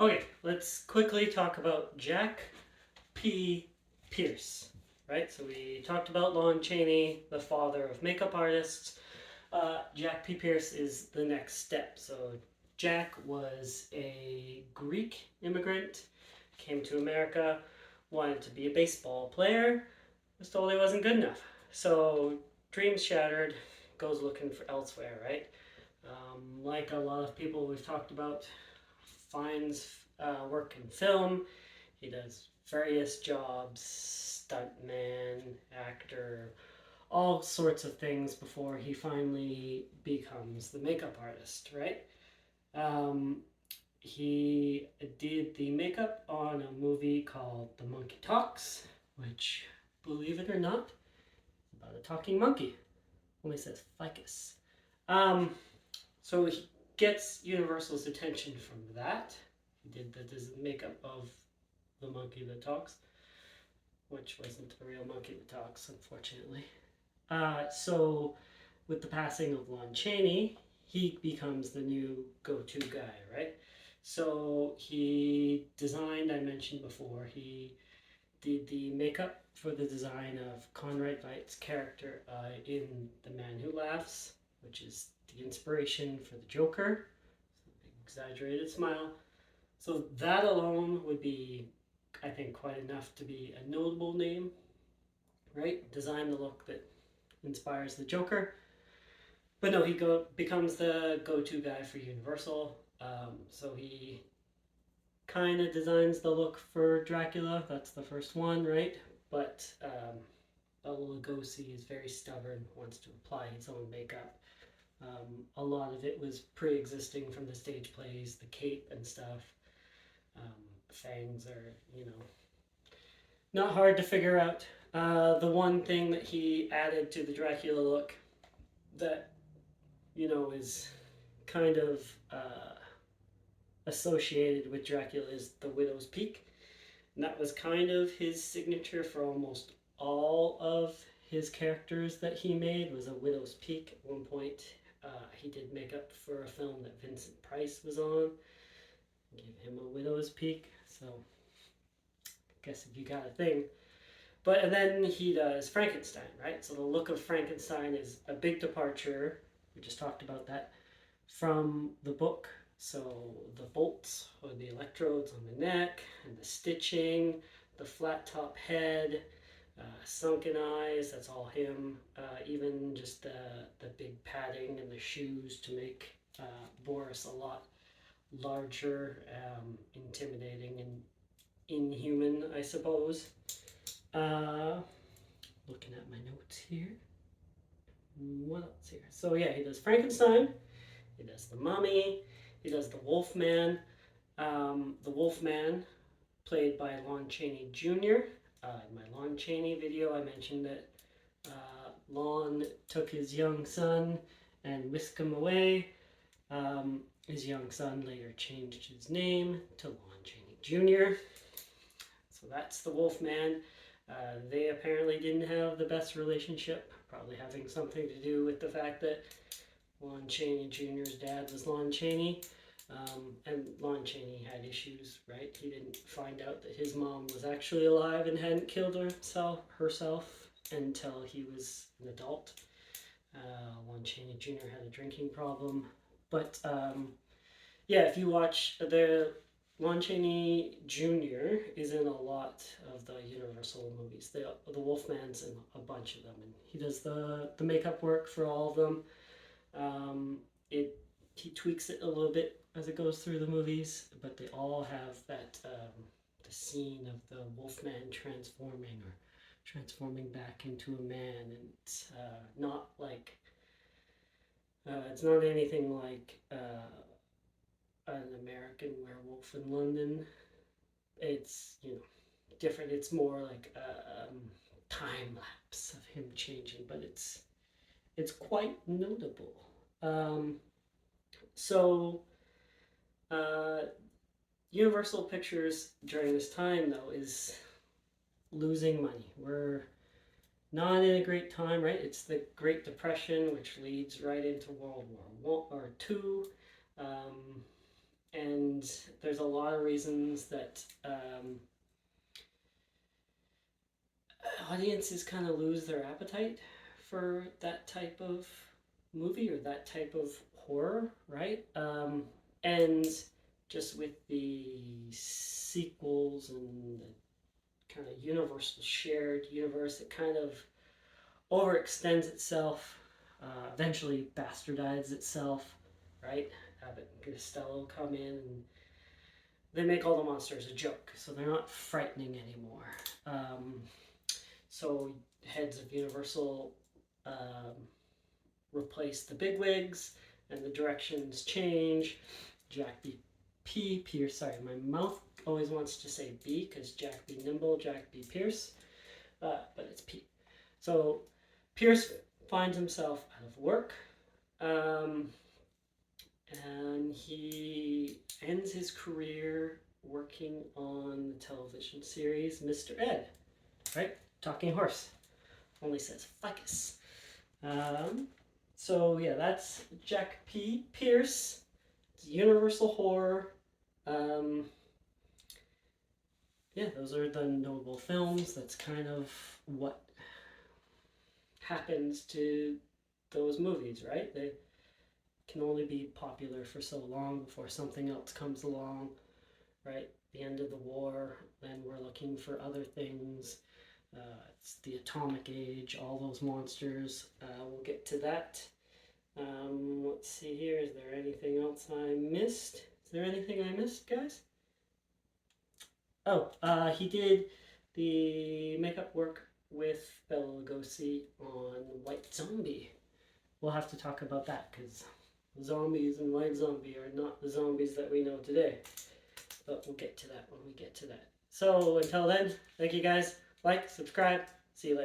Okay, let's quickly talk about Jack P. Pierce, right? So we talked about Lon Chaney, the father of makeup artists. Jack P. Pierce is the next step. So Jack was a Greek immigrant, came to America, wanted to be a baseball player, was told he wasn't good enough. So dreams shattered, goes looking for elsewhere, right? Like a lot of people we've talked about, finds work in film. He does various jobs, stuntman, actor, all sorts of things before he finally becomes the makeup artist, right? Um, he did the makeup on a movie called The Monkey Talks, which, believe it or not, is about a talking monkey. Only says ficus. Um, so he gets Universal's attention from that. He did the makeup of the monkey that talks, which wasn't a real monkey that talks, unfortunately. So with the passing of Lon Chaney, he becomes the new go-to guy, right? So he designed, I mentioned before, he did the makeup for the design of Conrad Veidt's character in The Man Who Laughs, which is the inspiration for the Joker. So big exaggerated smile. So that alone would be, I think, quite enough to be a notable name, right? Design the look that inspires the Joker. But no, becomes the go-to guy for Universal. So he kind of designs the look for Dracula. That's the first one, right? But Bela Lugosi is very stubborn, wants to apply his own makeup. A lot of it was pre-existing from the stage plays, the cape and stuff. Fangs are, not hard to figure out. The one thing that he added to the Dracula look that, is kind of associated with Dracula is the Widow's Peak. And that was kind of his signature for almost all of his characters that he made, was a widow's peak. At one point, he did makeup for a film that Vincent Price was on. Give him a widow's peak. So, I guess if you got a thing. But and then he does Frankenstein, right? So the look of Frankenstein is a big departure. We just talked about that from the book. So the bolts or the electrodes on the neck and the stitching, the flat top head, sunken eyes, that's all him. Even just the big padding and the shoes to make Boris a lot larger, intimidating, and inhuman, I suppose. Looking at my notes here. What else here? So yeah, he does Frankenstein, he does the Mummy, he does the Wolfman. The Wolfman, played by Lon Chaney Jr. In my Lon Chaney video, I mentioned that Lon took his young son and whisked him away. His young son later changed his name to Lon Chaney Jr. So that's the Wolfman. They apparently didn't have the best relationship, probably having something to do with the fact that Lon Chaney Jr.'s dad was Lon Chaney. And Lon Chaney had issues, right? He didn't find out that his mom was actually alive and hadn't killed herself until he was an adult. Lon Chaney Jr. had a drinking problem. But yeah, if you watch the Lon Chaney Jr. is in a lot of the Universal movies. The Wolfman's in a bunch of them, and he does the makeup work for all of them. He tweaks it a little bit as it goes through the movies, but they all have that the scene of the Wolfman transforming back into a man, and it's not like it's not anything like an American Werewolf in London. It's different. It's more like a time lapse of him changing, but it's quite notable. So Universal Pictures during this time, though, is losing money. We're not in a great time, right? It's the Great Depression, which leads right into World War II. and there's a lot of reasons that audiences kind of lose their appetite for that type of movie or that type of horror, right? And just with the sequels and the kind of universal shared universe, it kind of overextends itself, eventually bastardizes itself, right? Abbott and Costello come in and they make all the monsters a joke, so they're not frightening anymore. So heads of Universal replace the bigwigs, and the directions change. Jack B. Pierce, sorry, my mouth always wants to say B because Jack B. Nimble, Jack B. Pierce, but it's P. So Pierce finds himself out of work, and he ends his career working on the television series Mr. Ed, right? Talking horse. Only says ficus. So yeah, that's Jack P. Pierce. It's Universal Horror. Yeah, those are the notable films. That's kind of what happens to those movies, right? They can only be popular for so long before something else comes along, right? The end of the war, then we're looking for other things. It's the atomic age, all those monsters. We'll get to that. Let's see here. Is there anything else I missed? Is there anything I missed, guys? Oh, he did the makeup work with Bela Lugosi on White Zombie. We'll have to talk about that because zombies and White Zombie are not the zombies that we know today. But we'll get to that when we get to that. So until then, thank you guys. Like, subscribe. See you later.